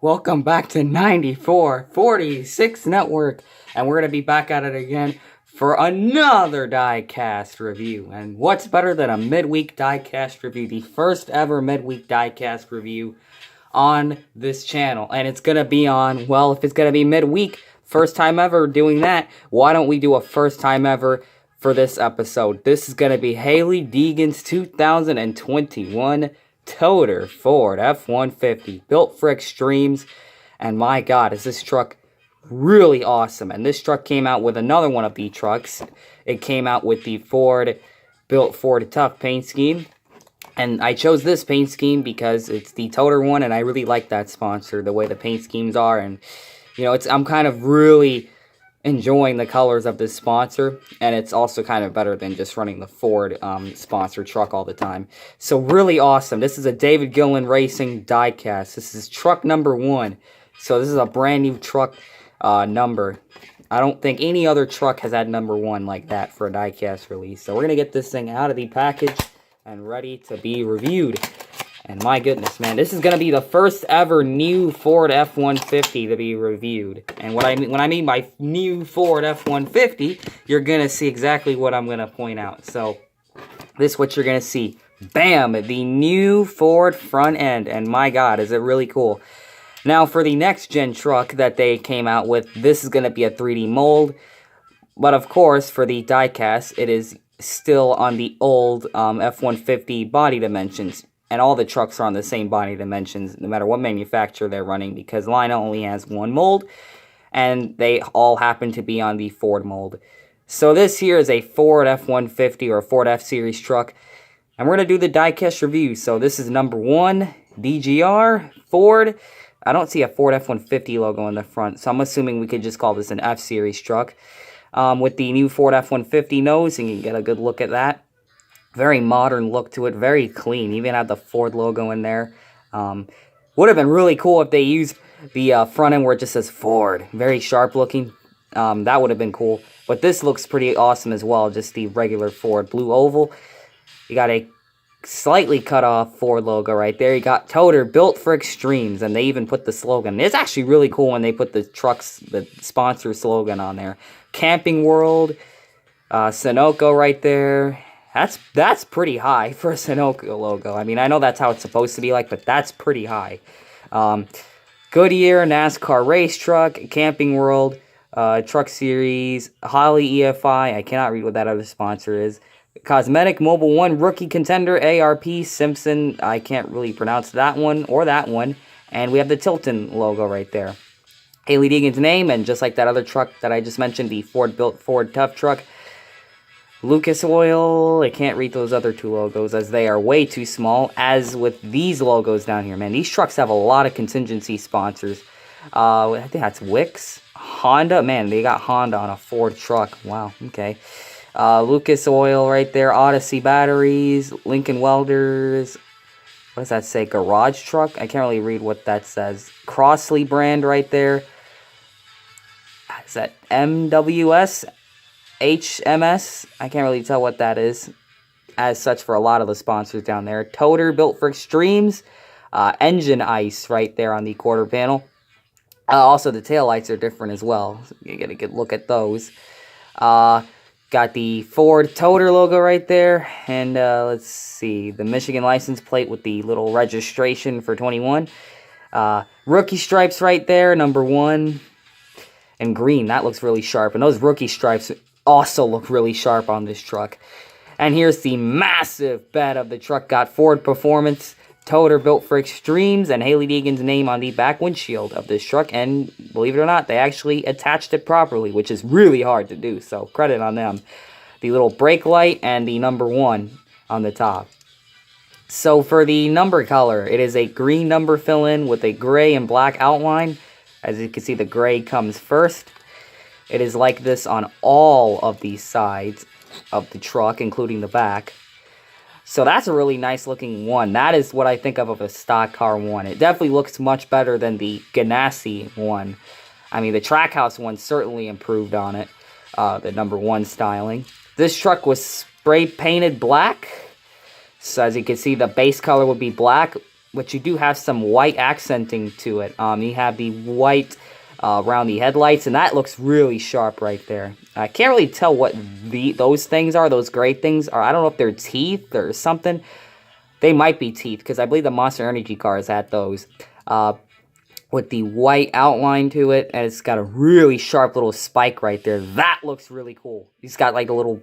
Welcome back to 9446 Network, and we're going to be back at it again for another diecast review. And what's better than a midweek diecast review? The first ever midweek diecast review on this channel. And it's going to be on, well, if it's going to be midweek, first time ever doing that, why don't we do a first time ever for this episode? This is going to be Hailie Deegan's 2021 toter Ford F-150, built for extremes, and my god, is this truck really awesome. And this truck came out with another one of the trucks. It came out with the Ford Built Ford Tough paint scheme, and I chose this paint scheme because it's the toter one, and I really like that sponsor, the way the paint schemes are. And you know, I'm kind of really enjoying the colors of this sponsor, and it's also kind of better than just running the Ford sponsor truck all the time. So really awesome. This is a David Gillen Racing diecast. This is truck number 1. So this is a brand new truck number. I don't think any other truck has had number 1 like that for a diecast release. So we're going to get this thing out of the package and ready to be reviewed. And my goodness, man, this is going to be the first ever new Ford F-150 to be reviewed. And when I mean by new Ford F-150, you're going to see exactly what I'm going to point out. So, this is what you're going to see. Bam! The new Ford front end. And my god, is it really cool. Now, for the next gen truck that they came out with, this is going to be a 3D mold. But of course, for the diecast, it is still on the old F-150 body dimensions. And all the trucks are on the same body dimensions, no matter what manufacturer they're running, because Lina only has one mold, and they all happen to be on the Ford mold. So this here is a Ford F-150 or Ford F-Series truck, and we're going to do the diecast review. So this is number 1, DGR, Ford. I don't see a Ford F-150 logo in the front, so I'm assuming we could just call this an F-Series truck. With the new Ford F-150 nose, and you can get a good look at that. Very modern look to it, very clean. Even had the Ford logo in there. Would have been really cool if they used the front end where it just says Ford. Very sharp looking. That would have been cool. But this looks pretty awesome as well. Just the regular Ford blue oval. You got a slightly cut off Ford logo right there. You got toter, built for extremes. And they even put the slogan. It's actually really cool when they put the sponsor slogan on there. Camping World. Sunoco right there. That's pretty high for a Sunoco logo. I mean, I know that's how it's supposed to be like, but that's pretty high. Goodyear, NASCAR Race Truck, Camping World, Truck Series, Hailie EFI. I cannot read what that other sponsor is. Cosmetic, Mobile One, Rookie Contender, ARP, Simpson. I can't really pronounce that one or that one. And we have the Tilton logo right there. Hailie Deegan's name, and just like that other truck that I just mentioned, the Ford Built Ford Tough truck. Lucas Oil, I can't read those other two logos as they are way too small, as with these logos down here. Man, these trucks have a lot of contingency sponsors. I think that's Wix. Honda, man, they got Honda on a Ford truck. Wow, okay. Lucas Oil right there, Odyssey Batteries, Lincoln Welders. What does that say? Garage Truck? I can't really read what that says. Crossley brand right there. Is that MWS? HMS, I can't really tell what that is as such for a lot of the sponsors down there. Toter, built for extremes. Engine ice right there on the quarter panel. Also, the taillights are different as well. So you get a good look at those. Got the Ford toter logo right there. And let's see, the Michigan license plate with the little registration for 21. Rookie stripes right there, number 1. And green, that looks really sharp. And those rookie stripes also look really sharp on this truck. And here's the massive bed of the truck. Got Ford Performance, toter built for extremes, and Hailie Deegan's name on the back windshield of this truck. And believe it or not, they actually attached it properly, which is really hard to do, so credit on them. The little brake light and the number 1 on the top. So for the number color, it is a green number fill-in with a gray and black outline. As you can see, the gray comes first. It is like this on all of these sides of the truck, including the back. So that's a really nice looking one. That is what I think of a stock car one. It definitely looks much better than the Ganassi one. I mean, the Trackhouse one certainly improved on it. The number 1 styling. This truck was spray painted black. So as you can see, the base color would be black. but you do have some white accenting to it. You have the white around the headlights, and that looks really sharp right there. I can't really tell what those things are, those gray things are. I don't know if they're teeth or something. They might be teeth, because I believe the Monster Energy cars had those. With the white outline to it, and it's got a really sharp little spike right there. That looks really cool. He's got like the little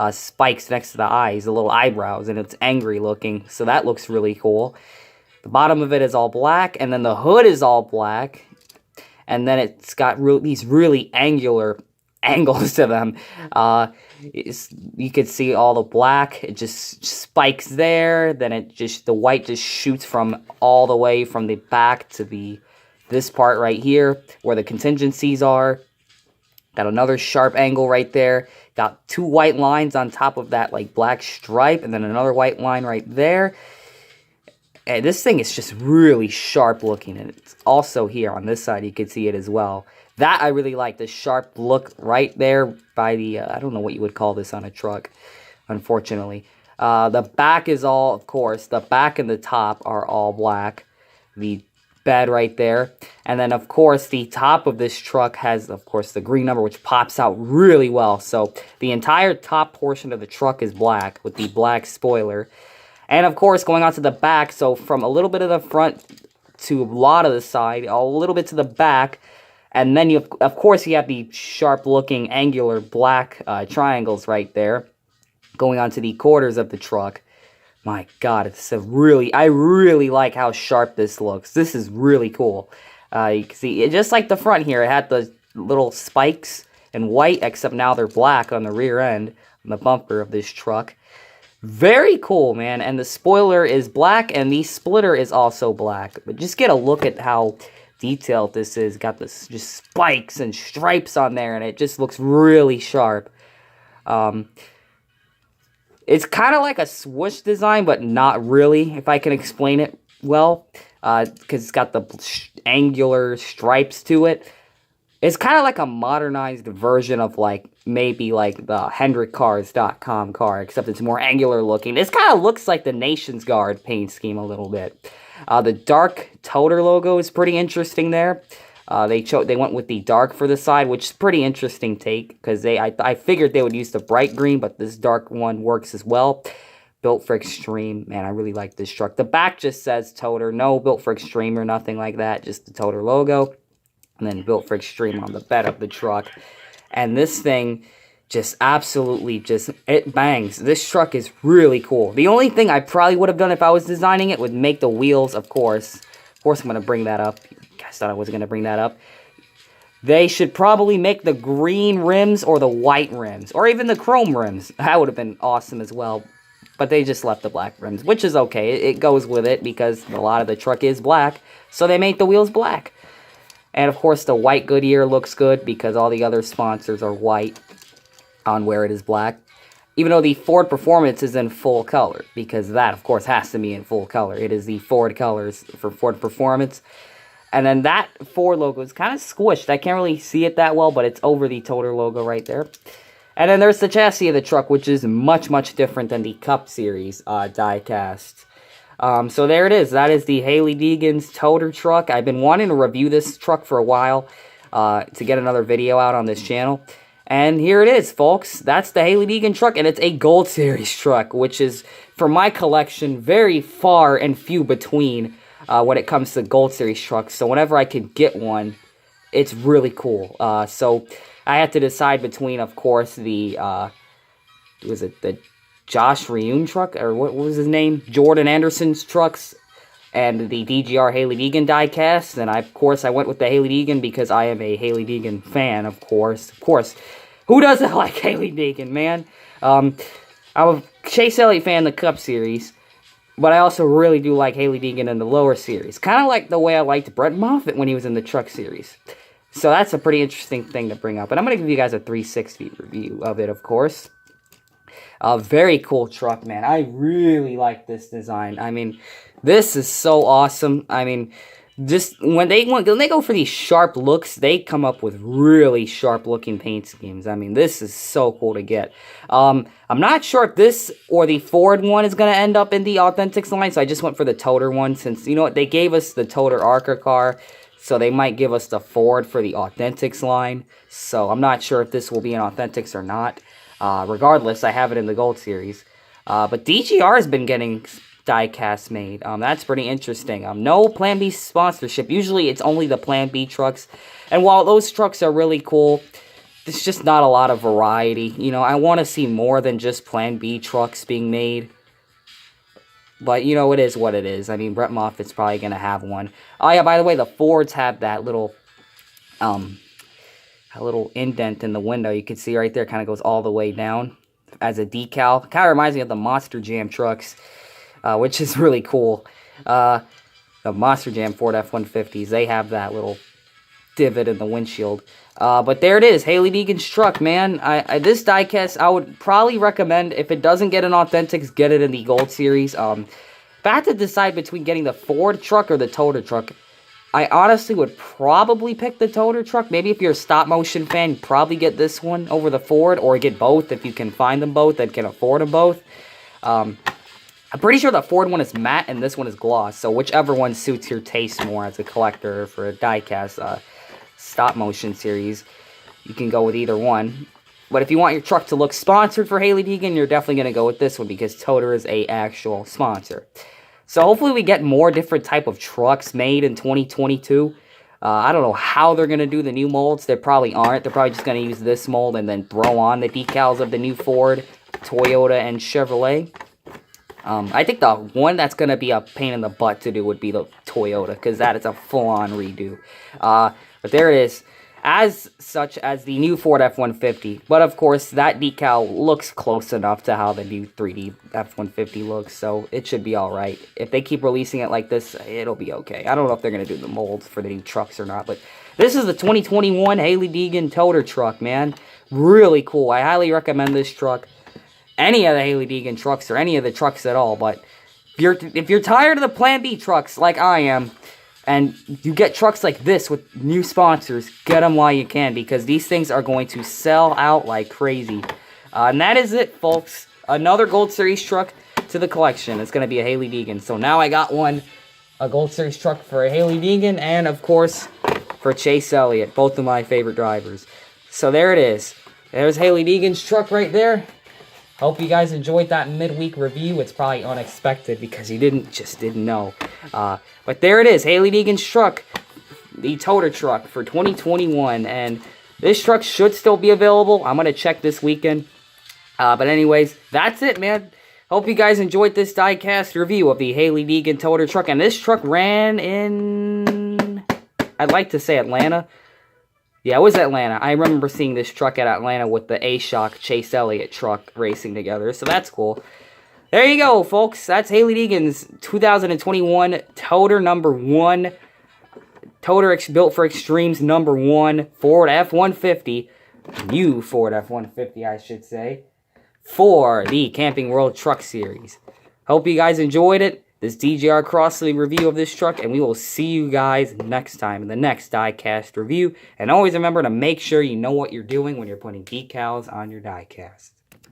spikes next to the eyes, the little eyebrows, and it's angry looking, so that looks really cool. The bottom of it is all black, and then the hood is all black, and then it's got these really angular angles to them. You could see all the black, it just spikes there, then the white just shoots from all the way from the back to this part right here, where the contingencies are. Got another sharp angle right there. Got two white lines on top of that like black stripe, and then another white line right there. And this thing is just really sharp looking, and it's also here on this side, you can see it as well. That I really like, the sharp look right there by the, I don't know what you would call this on a truck, unfortunately. The back is all, of course, the back and the top are all black. The bed right there. And then, of course, the top of this truck has, of course, the green number, which pops out really well. So the entire top portion of the truck is black with the black spoiler. And, of course, going on to the back, so from a little bit of the front to a lot of the side, a little bit to the back, and then, of course, you have the sharp-looking angular black triangles right there going on to the quarters of the truck. My God, I really like how sharp this looks. This is really cool. You can see, just like the front here, it had the little spikes in white, except now they're black on the rear end, on the bumper of this truck. Very cool, man. And the spoiler is black, and the splitter is also black. But just get a look at how detailed this is. Got this just spikes and stripes on there, and it just looks really sharp. It's kind of like a swoosh design, but not really, if I can explain it well, because it's got the angular stripes to it. It's kind of like a modernized version of, like, maybe, like, the HendrickCars.com car, except it's more angular looking. This kind of looks like the Nation's Guard paint scheme a little bit. The dark toter logo is pretty interesting there. They went with the dark for the side, which is pretty interesting take, because I figured they would use the bright green, but this dark one works as well. Built for Extreme. Man, I really like this truck. The back just says toter. No Built for Extreme or nothing like that. Just the toter logo. And then Built for Extreme on the bed of the truck. And this thing just absolutely it bangs. This truck is really cool. The only thing I probably would have done if I was designing it would make the wheels, of course. Of course I'm going to bring that up. You guys thought I wasn't going to bring that up. They should probably make the green rims or the white rims. Or even the chrome rims. That would have been awesome as well. But they just left the black rims, which is okay. It goes with it because a lot of the truck is black. So they make the wheels black. And of course the white Goodyear looks good because all the other sponsors are white on where it is black. Even though the Ford Performance is in full color, because that, of course, has to be in full color. It is the Ford colors for Ford Performance. And then that Ford logo is kind of squished. I can't really see it that well, but it's over the toter logo right there. And then there's the chassis of the truck, which is much, much different than the Cup Series die-cast. So there it is. That is the Hailie Deegan's toter truck. I've been wanting to review this truck for a while to get another video out on this channel. And here it is, folks. That's the Hailie Deegan truck, and it's a Gold Series truck, which is, for my collection, very far and few between when it comes to Gold Series trucks. So whenever I could get one, it's really cool. So I had to decide between, of course, the, was it the Josh Reun truck, or what was his name? Jordan Anderson's trucks, and the DGR Hailie Deegan diecast. And of course, I went with the Hailie Deegan because I am a Hailie Deegan fan, of course. Of course. Who doesn't like Hailie Deegan, man? I'm a Chase Elliott fan in the Cup Series, but I also really do like Hailie Deegan in the lower series. Kind of like the way I liked Brett Moffitt when he was in the Truck Series. So that's a pretty interesting thing to bring up. And I'm going to give you guys a 360 review of it, of course. A very cool truck, man. I really like this design. I mean, this is so awesome. I mean, just when they go for these sharp looks, they come up with really sharp looking paint schemes. I mean, this is so cool to get. I'm not sure if this or the Ford one is going to end up in the Authentics line, so I just went for the toter one, since, you know what, they gave us the toter Arca car, so they might give us the Ford for the Authentics line. So I'm not sure if this will be an Authentics or not. Regardless, I have it in the Gold Series. But DGR has been getting diecast made. That's pretty interesting. No Plan B sponsorship. Usually it's only the Plan B trucks. And while those trucks are really cool, there's just not a lot of variety. You know, I want to see more than just Plan B trucks being made. But, you know, it is what it is. I mean, Brett Moffitt's probably going to have one. Oh, yeah, by the way, the Fords have that little indent in the window. You can see right there, kind of goes all the way down as a decal. Kind of reminds me of the Monster Jam trucks, which is really cool. The Monster Jam Ford F-150s, they have that little divot in the windshield. But there it is, Hailie Deegan's truck, man. This diecast, I would probably recommend, if it doesn't get an Authentics, get it in the Gold Series. If I had to decide between getting the Ford truck or the toter truck, I honestly would probably pick the toter truck. Maybe if you're a stop-motion fan, you'd probably get this one over the Ford, or get both if you can find them both and can afford them both. I'm pretty sure the Ford one is matte and this one is gloss, so whichever one suits your taste more as a collector for a diecast stop-motion series, you can go with either one. But if you want your truck to look sponsored for Hailie Deegan, you're definitely going to go with this one, because toter is a actual sponsor. So hopefully we get more different type of trucks made in 2022. I don't know how they're going to do the new molds. They probably aren't. They're probably just going to use this mold and then throw on the decals of the new Ford, Toyota, and Chevrolet. I think the one that's going to be a pain in the butt to do would be the Toyota, because that is a full-on redo. But there it is, as such as the new Ford F-150. But of course, that decal looks close enough to how the new 3D F-150 looks, so it should be alright. If they keep releasing it like this, it'll be okay. I don't know if they're going to do the molds for the new trucks or not, but this is the 2021 Hailie Deegan toter truck, man. Really cool. I highly recommend this truck. Any of the Hailie Deegan trucks, or any of the trucks at all, but if you're tired of the Plan B trucks like I am, and you get trucks like this with new sponsors, get them while you can, because these things are going to sell out like crazy. And that is it, folks. Another Gold Series truck to the collection. It's going to be a Hailie Deegan. So now I got a Gold Series truck for a Hailie Deegan, and of course for Chase Elliott, both of my favorite drivers. So there it is. There's Hailie Deegan's truck right there. Hope you guys enjoyed that midweek review. It's probably unexpected because you just didn't know. But there it is, Hailie Deegan's truck, the toter truck for 2021. And this truck should still be available. I'm going to check this weekend. But anyways, that's it, man. Hope you guys enjoyed this diecast review of the Hailie Deegan toter truck. And this truck ran in, I'd like to say Atlanta. Yeah, it was Atlanta. I remember seeing this truck at Atlanta with the A-Shock Chase Elliott truck racing together, so that's cool. There you go, folks. That's Hailie Deegan's 2021 toter number 1. Toter built for extremes number 1. Ford F-150. New Ford F-150, I should say. For the Camping World Truck Series. Hope you guys enjoyed it. This DGR Crossley review of this truck, and we will see you guys next time in the next diecast review. And always remember to make sure you know what you're doing when you're putting decals on your diecast.